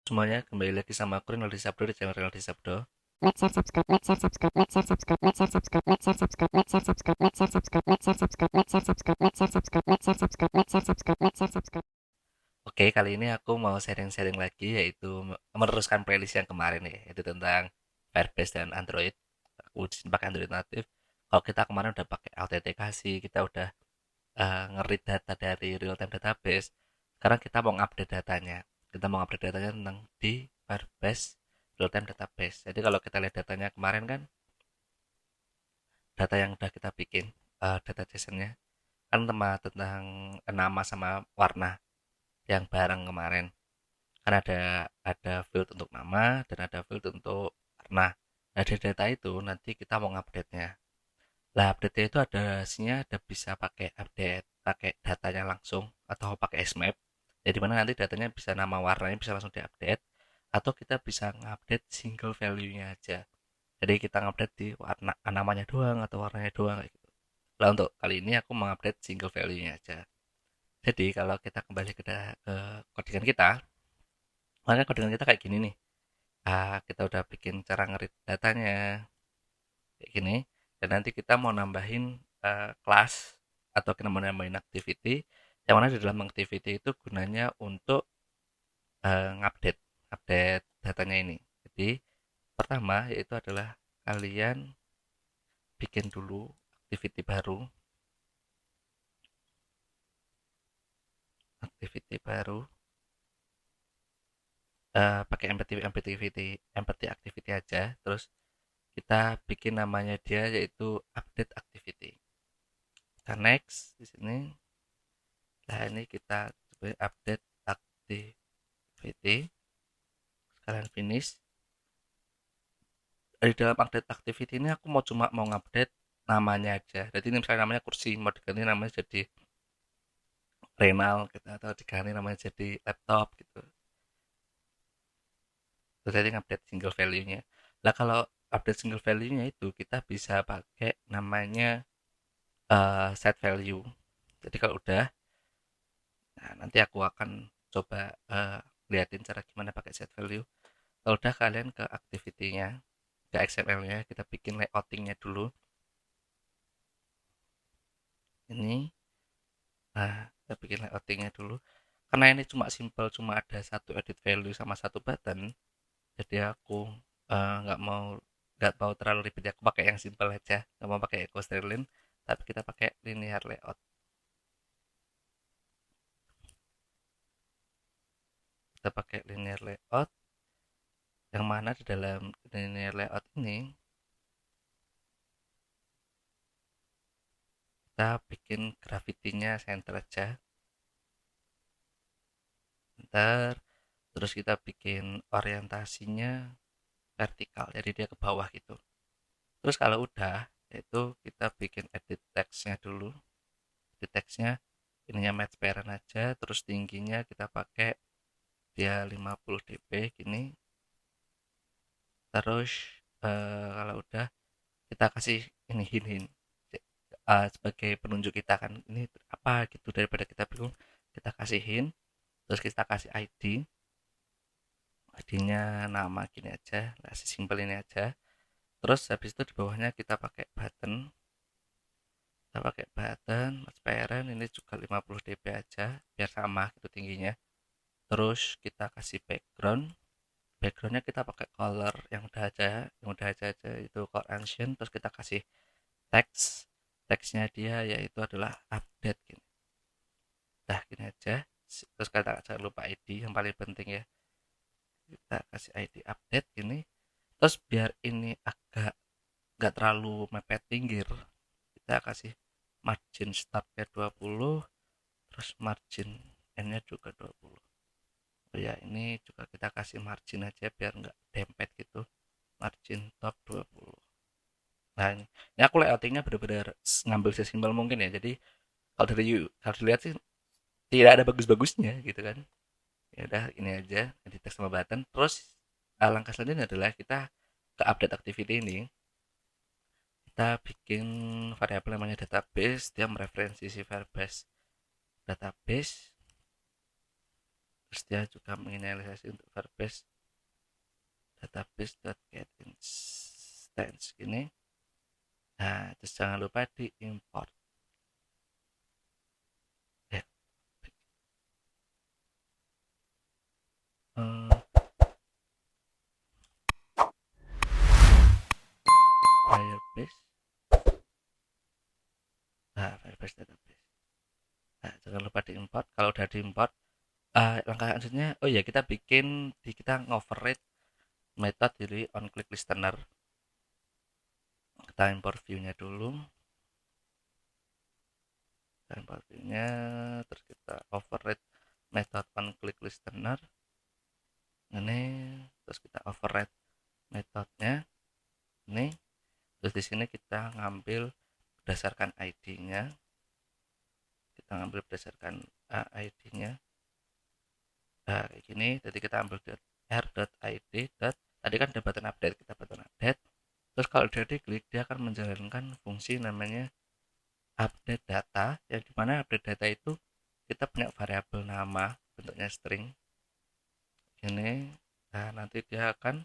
Semuanya kembali lagi sama aku Rinaldi Sabdo di channel Rinaldi Sabdo. Let's share subscribe, let's share subscribe, let's share subscribe, let's share subscribe, let's share subscribe, let's share subscribe, let's share subscribe, let's share subscribe, let's share subscribe, let's share subscribe, let's share subscribe, let's share subscribe, let's share subscribe. Oke, kali ini aku mau sharing-sharing lagi yaitu meneruskan playlist yang kemarin ya, yaitu tentang Firebase dan Android. Aku pakai Android natif. Kalau kita kemarin udah pakai autentikasi, kita udah nge-read data dari real time database. Sekarang kita mau update datanya. Kita mau update datanya tentang di Firebase real time database. Jadi kalau kita lihat datanya kemarin kan data yang udah kita bikin, data JSON-nya kan tentang nama sama warna yang bareng kemarin kan ada field untuk nama dan ada field untuk warna. Nah, dari data itu nanti kita mau update-nya. Lah, update-nya itu ada hasilnya ada bisa pakai update, pakai datanya langsung atau pakai smap. Jadi mana nanti datanya bisa nama warnanya bisa langsung diupdate atau kita bisa ngupdate single value-nya aja. Jadi kita ngupdate di warna namanya doang atau warnanya doang kayak gitu. Lah untuk kali ini aku mengupdate single value-nya aja. Jadi kalau kita kembali ke codingan kita, maka codingan kita kayak gini nih. Kita udah bikin cara ngerit datanya kayak gini dan nanti kita mau nambahin kelas atau kita mau nambahin activity yang mana di dalam activity itu gunanya untuk ngupdate update datanya ini. Jadi pertama yaitu adalah kalian bikin dulu activity baru, activity baru pakai empathy activity aja, terus kita bikin namanya dia yaitu update activity. Kita next di sini. Nah, ini kita coba update activity. Sekalian finish. Di dalam update activity ini aku cuma mau ngupdate namanya aja. Jadi ini misalnya namanya kursi, mau diganti namanya jadi renal gitu atau diganti namanya jadi laptop gitu. Terus jadi ngupdate single value-nya. Lah kalau update single value-nya itu kita bisa pakai namanya set value. Jadi kalau udah, nah nanti aku akan coba liatin cara gimana pakai set value. Kalau udah kalian ke activity-nya, ke XML-nya, kita bikin layouting-nya dulu. Ini, nah kita bikin layouting-nya dulu. Karena ini cuma simple, cuma ada satu edit value sama satu button, jadi aku nggak mau terlalu ribet. Aku pakai yang simple aja, nggak mau pakai echo styling, tapi kita pakai linear layout. Kita pakai linear layout, yang mana di dalam linear layout ini kita bikin gravity-nya center aja. Ntar terus kita bikin orientasinya vertikal jadi dia ke bawah gitu. Terus kalau udah itu kita bikin edit text-nya dulu. Edit text-nya ininya match parent aja, terus tingginya kita pakai dia 50 dp gini. Terus kalau udah kita kasih ini hint, sebagai penunjuk kita kan ini apa gitu, daripada kita bingung kita kasih hint, terus kita kasih ID-nya nama gini aja, kasih simpel ini aja. Terus habis itu di bawahnya kita pakai button, mas parent ini juga 50 dp aja biar sama gitu tingginya. Terus kita kasih backgroundnya kita pakai color yang udah aja itu color ancient. Terus kita kasih teksnya dia yaitu adalah update gini. Dah gini aja. Terus kita jangan lupa ID yang paling penting ya, kita kasih ID update gini. Terus biar ini agak nggak terlalu mepet pinggir, kita kasih margin startnya 20, terus margin n-nya juga 20. Oh ya, ini juga kita kasih margin aja biar nggak dempet gitu, margin top 20. Nah, ini aku layoutingnya benar-benar ngambil sesimpel mungkin ya. Jadi kalau dilihat sih tidak ada bagus-bagusnya gitu kan. Ya udah ini aja, edit text sama button. Terus langkah selanjutnya adalah kita ke update activity ini. Kita bikin variabel namanya database, dia mereferensi si Firebase database. Terus dia juga menginisialisasi untuk verbase database.get instance gini. Nah, terus jangan lupa di import ya. Firebase. Nah, Firebase database. Nah, jangan lupa diimport. Kalau udah diimport, langkah selanjutnya, oh ya kita kita ngoverride method dari onClick listener. Kita import view-nya dulu. Kita import view-nya, terus kita override method onClick listener. Ini, terus kita override metodenya. Ini, terus di sini kita ngambil berdasarkan ID-nya. Kita ngambil berdasarkan ID-nya. Nah, kayak gini. Jadi kita ambil r.id. Tadi kan ada button update, kita button update. Terus kalau udah diklik, dia akan menjalankan fungsi namanya update data, yang dimana update data itu kita punya variabel nama bentuknya string ini. Nah, nanti dia akan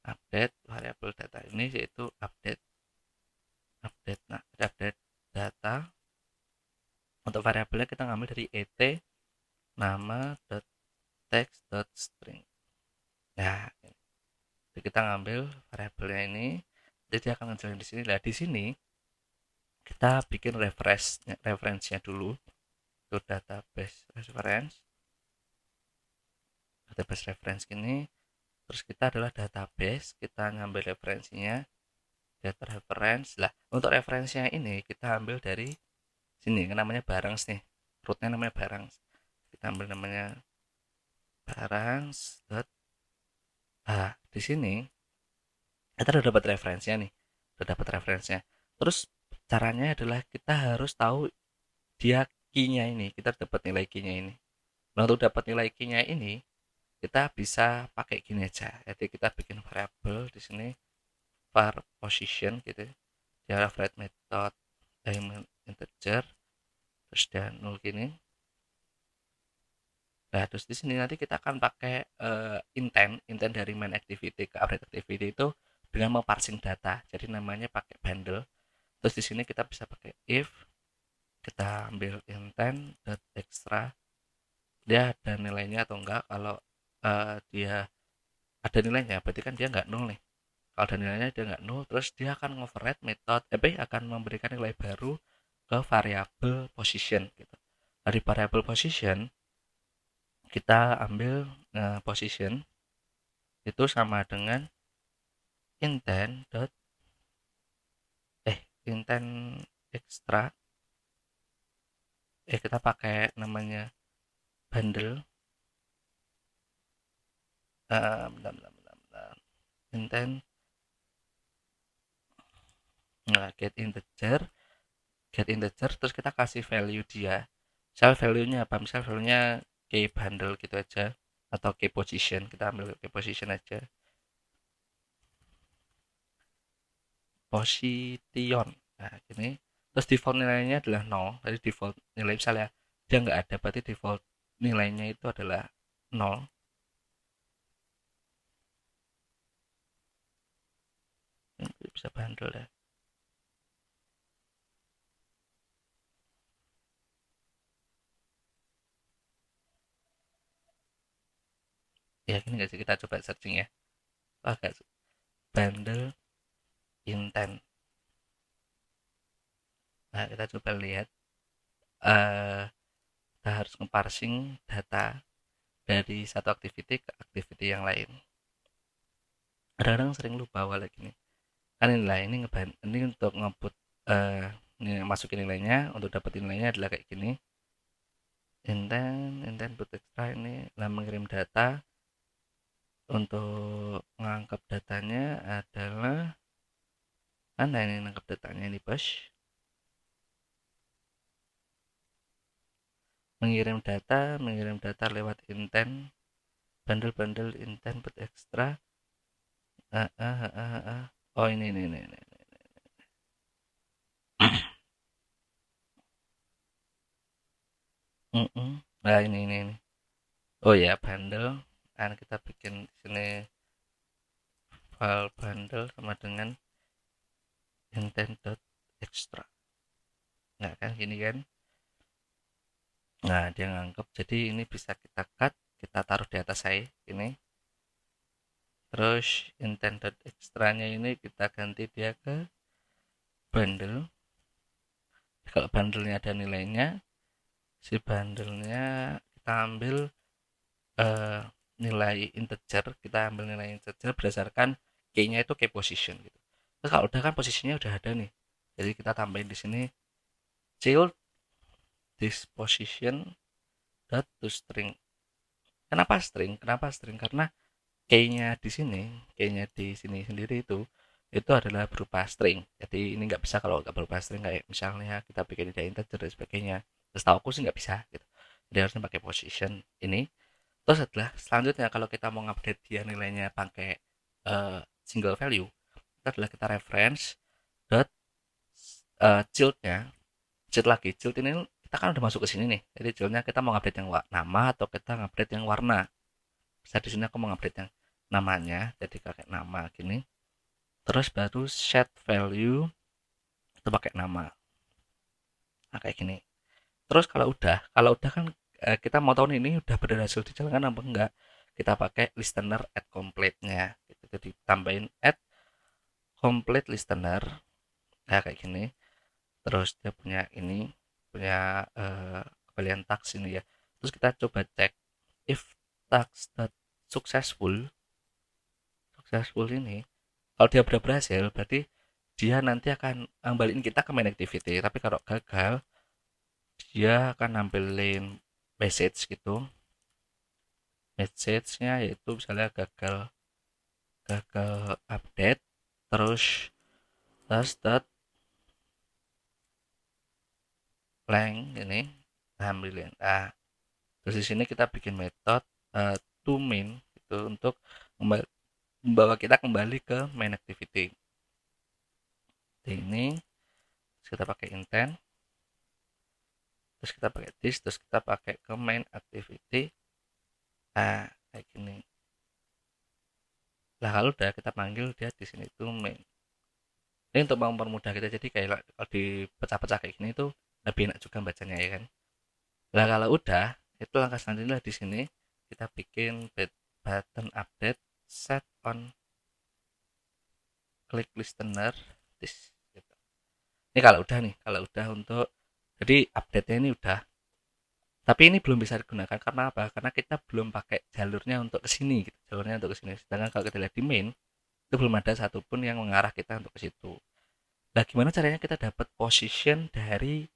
update variabel data ini, yaitu update data. Untuk variabelnya kita ngambil dari et nama.text.string. Nah, jadi kita ngambil variabelnya ini, jadi dia akan ngejalanin di sini. Nah, di sini kita bikin referensinya dulu. Itu database reference gini. Terus kita adalah database, kita ngambil referensinya, data reference. Lah, untuk referensinya ini kita ambil dari sini, namanya barangs nih. Rootnya namanya barangs. Kita ambil namanya barangs. Di sini kita udah dapat referensinya nih. Udah dapat referensinya. Terus caranya adalah kita harus tahu dia key-nya ini. Kita dapat nilai key-nya ini. Nah, untuk dapat nilai key-nya ini, kita bisa pakai gini aja. Jadi kita bikin variabel di sini var position gitu. Dia write method diamond integer, terus dia nol gini. Nah, terus di sini nanti kita akan pakai intent dari main activity ke update activity itu dengan memparsing data. Jadi namanya pakai bundle. Terus di sini kita bisa pakai if, kita ambil intent dot extra, dia ada nilainya atau enggak. Kalau dia ada nilainya, berarti kan dia nggak nol nih. Kalau ada nilainya dia nggak nol, terus dia akan override akan memberikan nilai baru ke variabel position gitu. Dari variabel position kita ambil position itu sama dengan intent dot intent extra, kita pakai namanya bundle, intent get integer, terus kita kasih value dia. Misal value-nya apa? Misal value-nya key bundle gitu aja, atau key position. Kita ambil key position aja. Position. Nah, ini. Terus default nilainya adalah 0. Tadi default nilai misalnya dia nggak ada, berarti default nilainya itu adalah 0. Ini bisa bundle ya. Ya, ini nggak sih, kita coba searching ya. Agak bundle intent. Nah, kita coba lihat. Kita harus nge-parsing data dari satu activity ke activity yang lain. Kadang-kadang sering lupa awalnya gini. Kan nilai ini untuk ngebut masukin nilainya, untuk dapetin nilainya adalah kayak gini. Intent put extra ini lah mengirim data. Untuk mengangkat datanya adalah mana ini, nangkap datanya ini push. Mengirim data lewat intent, bundle intent put extra. Oh, ini. Nah, ini. Oh ya, bundle. Dan kita bikin di sini file bundle sama dengan intent.extra. Nah, kan gini kan. Nah, dia nganggep. Jadi ini bisa kita cut, kita taruh di atas saya ini. Terus intent.extra-nya ini kita ganti dia ke bundle. Kalau bundle-nya ada nilainya, si bundle-nya kita ambil eh, nilai integer, kita ambil nilai integer berdasarkan key-nya itu key position gitu. Terus kalau udah kan posisinya udah ada nih. Jadi kita tambahin di sini child this position dot to string. Kenapa string? Kenapa string? Karena key-nya di sini sendiri itu adalah berupa string. Jadi ini nggak bisa kalau nggak berupa string, kayak misalnya kita bikin dia integer dan sebagainya. Terus tahu aku sih nggak bisa gitu. Jadi harusnya pakai position ini. Terus selanjutnya kalau kita mau update dia nilainya pakai single value, itu adalah kita reference dot childnya, child lagi. Child ini kita kan udah masuk ke sini nih. Jadi childnya kita mau update yang nama atau kita update yang warna. Bisa di sini aku mau update yang namanya, jadi pakai nama gini. Terus baru set value itu pakai nama. Nah, kayak gini. Terus kalau udah kan kita mau tahu nih ini udah berhasil dijalankan apa enggak. Kita pakai listener add complete-nya gitu. Jadi tambahin add complete listener. Ya kayak gini. Terus dia punya ini, punya kembalian tags ini ya. Terus kita coba cek if tags that successful successful ini, kalau dia berhasil berarti dia nanti akan ngembaliin kita ke main activity. Tapi kalau gagal, dia akan nampilin message gitu. Message-nya yaitu misalnya gagal gagal update, terus dot blank ini nampilin. Nah, terus di sini kita bikin metode to main itu untuk membawa kita kembali ke main activity. Ini kita pakai intent, terus kita pakai this, terus kita pakai ke main activity. Nah, kayak gini. Lah kalau udah kita panggil dia di sini tuh main. Ini untuk mempermudah kita, jadi kayak kalau dipecah-pecah kayak gini tuh lebih enak juga bacanya ya kan. Lah kalau udah, itu langkah selanjutnya di sini kita bikin button update set on click listener this gitu. Ini kalau udah nih, kalau udah untuk jadi update-nya ini udah. Tapi ini belum bisa digunakan karena apa? Karena kita belum pakai jalurnya untuk ke sini gitu. Jalurnya untuk ke sini. Sedangkan kalau kita lihat di main, itu belum ada satupun yang mengarah kita untuk ke situ. Nah, gimana caranya kita dapat position dari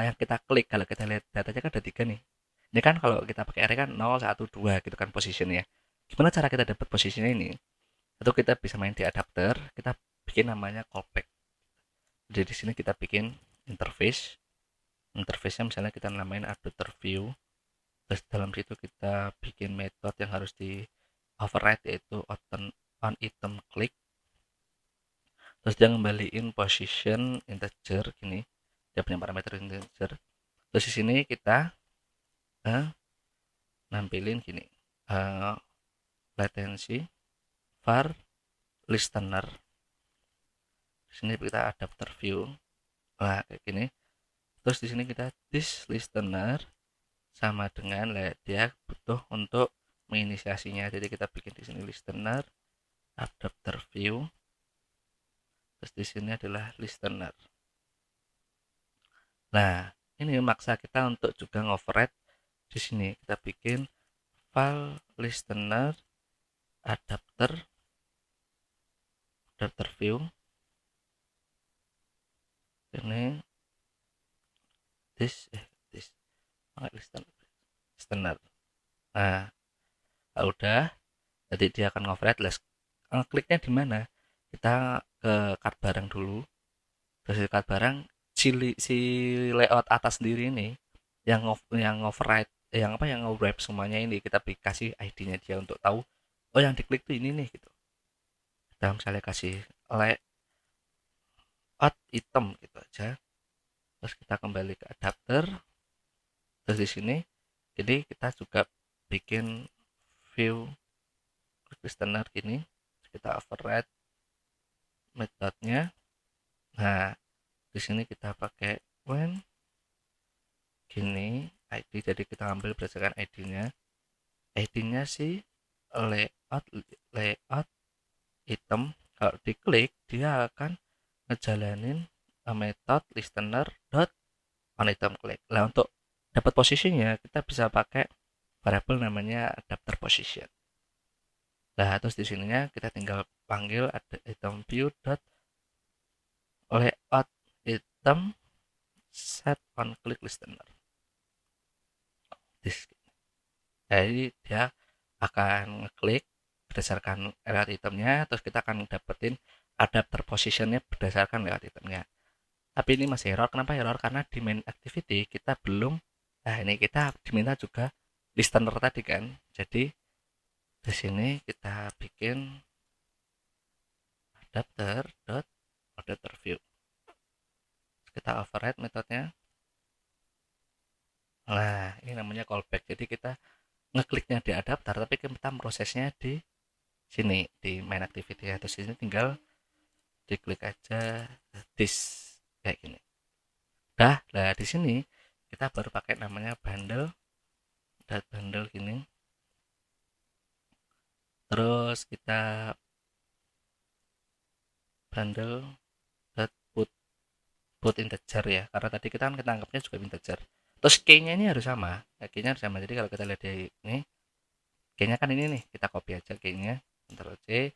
yang kita klik? Kalau kita lihat datanya kan ada tiga nih. Ini kan kalau kita pakai array kan 0, 1, 2 gitu kan positionnya. Gimana cara kita dapat posisinya ini? Atau kita bisa main di adapter, kita bikin namanya callback. Jadi di sini kita bikin interface. Interface-nya misalnya kita namain adapter view. Terus dalam situ kita bikin metode yang harus di override yaitu on item click. Terus dia ngembaliin position integer gini. Dia punya parameter integer. Terus di sini kita nampilin gini. Uh, latency var listener. Di sini kita adapter view. Nah, kayak gini. Terus di sini kita this listener sama dengan dia butuh untuk menginisiasinya. Jadi kita bikin di sini listener adapter view. Terus di sini adalah listener. Nah, ini maksa kita untuk juga ngoverride di sini. Kita bikin file listener adapter adapter view. Ini this listener. Nah, kalau udah, jadi dia akan ngoverride. Kliknya di mana? Kita ke card barang dulu. Terus di card barang si layout atas sendiri ini yang override yang wrap semuanya ini kita kasih ID-nya dia untuk tahu oh yang diklik tuh ini nih gitu. Kita misalnya kasih layout item gitu aja. Terus kita kembali ke adapter. Terus di sini jadi kita juga bikin view quick listener gini, kita override metodenya. Nah, di sini kita pakai when gini ID, jadi kita ambil berdasarkan ID-nya. ID-nya sih layout item. Kalau diklik dia akan ngejalanin method listener dot on item click. Nah, untuk dapat posisinya kita bisa pakai variabel namanya adapter position. Nah, terus di sininya kita tinggal panggil ada item view dot layout item set on click listener. Jadi dia akan ngeklik berdasarkan layout itemnya, terus kita akan dapetin adapter positionnya berdasarkan layout itemnya. Tapi ini masih error. Kenapa error? Karena di main activity kita belum. Nah, ini kita diminta juga listener tadi kan. Jadi di sini kita bikin adapter view. Kita override metodenya. Nah, ini namanya callback. Jadi kita ngekliknya di adapter, tapi kita prosesnya di sini di main activity. Terus sini tinggal diklik aja this kayak gini. Nah di sini kita baru pakai namanya bundle gini. Terus kita bundle put integer ya, karena tadi kita anggapnya juga integer. Terus key-nya ini harus sama. Key-nya harus sama. Jadi kalau kita lihat di ini, key-nya kan ini nih, kita copy aja key-nya, Ctrl C,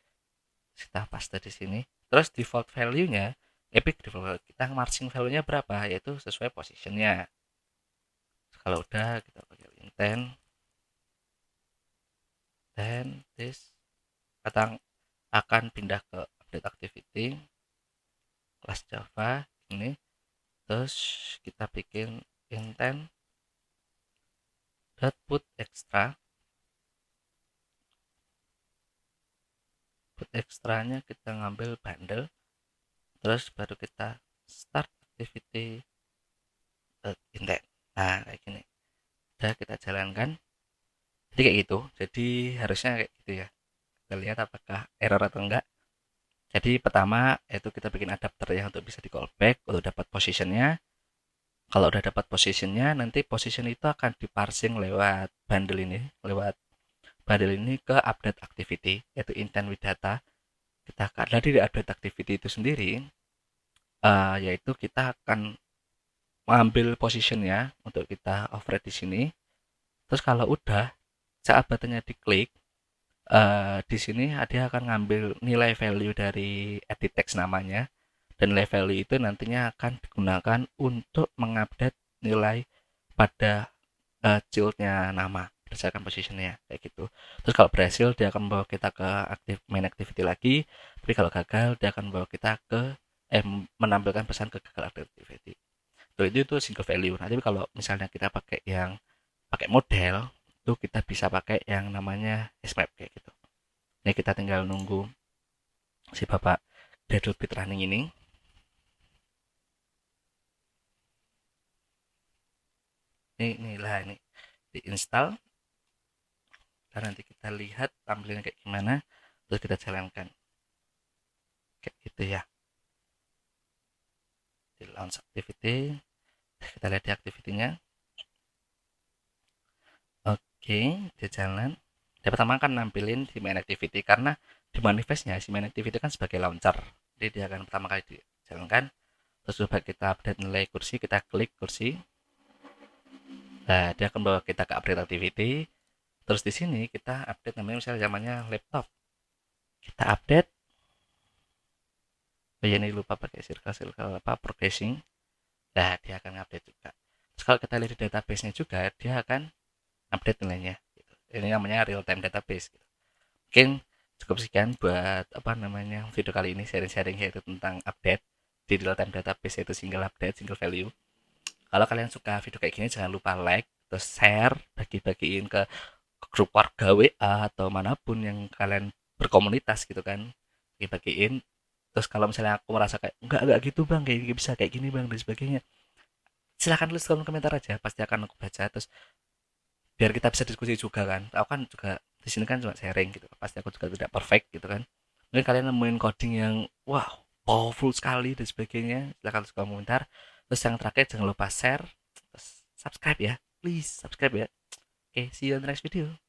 kita paste di sini. Terus default value-nya, epic default kita marching value-nya berapa, yaitu sesuai position-nya. Kalau udah kita pakai intent, then this akan pindah ke update activity kelas Java ini. Terus kita bikin intent dot put extra-nya kita ngambil bundle, terus baru kita start activity intent. Nah kayak gini udah kita jalankan, jadi kayak gitu. Jadi harusnya kayak gitu ya. Kita lihat apakah error atau enggak. Jadi pertama itu kita bikin adapter ya untuk bisa di callback untuk dapat positionnya. Kalau udah dapat positionnya, nanti position itu akan diparsing lewat bundle ini ke update activity, yaitu intent with data. Kita akan dari update activity itu sendiri, yaitu kita akan mengambil positionnya untuk kita override di sini. Terus kalau udah saat buttonnya diklik, di sini dia akan ngambil nilai value dari edit text namanya, dan nilai value itu nantinya akan digunakan untuk mengupdate nilai pada childnya nama berdasarkan positionnya kayak gitu. Terus kalau berhasil dia akan membawa kita ke main activity lagi, tapi kalau gagal dia akan membawa kita ke menampilkan pesan ke gagal activity. Itu single value. Nah, tapi kalau misalnya kita pakai model, itu kita bisa pakai yang namanya smap kayak gitu. Ini kita tinggal nunggu si bapak Gradle Bit running ini. Ini diinstal, dan nanti kita lihat tampilannya kayak gimana, terus kita jalankan kayak gitu ya. Di launch activity, kita lihat di activity-nya. Oke, dia jalan. Dia pertama kan nampilin di main activity, karena di manifestnya si main activity kan sebagai launcher, jadi dia akan pertama kali dijalankan. Terus coba kita update nilai kursi, kita klik kursi. Nah, dia akan bawa kita ke update activity. Terus di sini kita update namanya misalnya zamannya laptop. Kita update. Oh ya, ini lupa pakai circle apa progressing. Nah, dia akan update juga. Terus kalau kita lihat di database-nya juga, dia akan update nilainya. Gitu. Ini namanya real time database. Gitu. Mungkin cukup sekian buat video kali ini, sharing-sharing yaitu tentang update di real time database, yaitu single update, single value. Kalau kalian suka video kayak gini, jangan lupa like, terus share, bagi-bagiin ke grup warga WA atau manapun yang kalian berkomunitas gitu kan, bagi-bagiin. Terus kalau misalnya aku merasa kayak enggak gitu bang, kayak bisa kayak gini bang dan sebagainya, silahkan tulis kolom komentar aja, pasti akan aku baca. Terus biar kita bisa diskusi juga kan. Aku kan juga di sini kan cuma sharing gitu, pasti aku juga tidak perfect gitu kan. Mungkin kalian nemuin coding yang wow powerful sekali dan sebagainya, silahkan suka komentar. Terus yang terakhir jangan lupa share, terus subscribe ya, please subscribe ya. Oke, see you on the next video.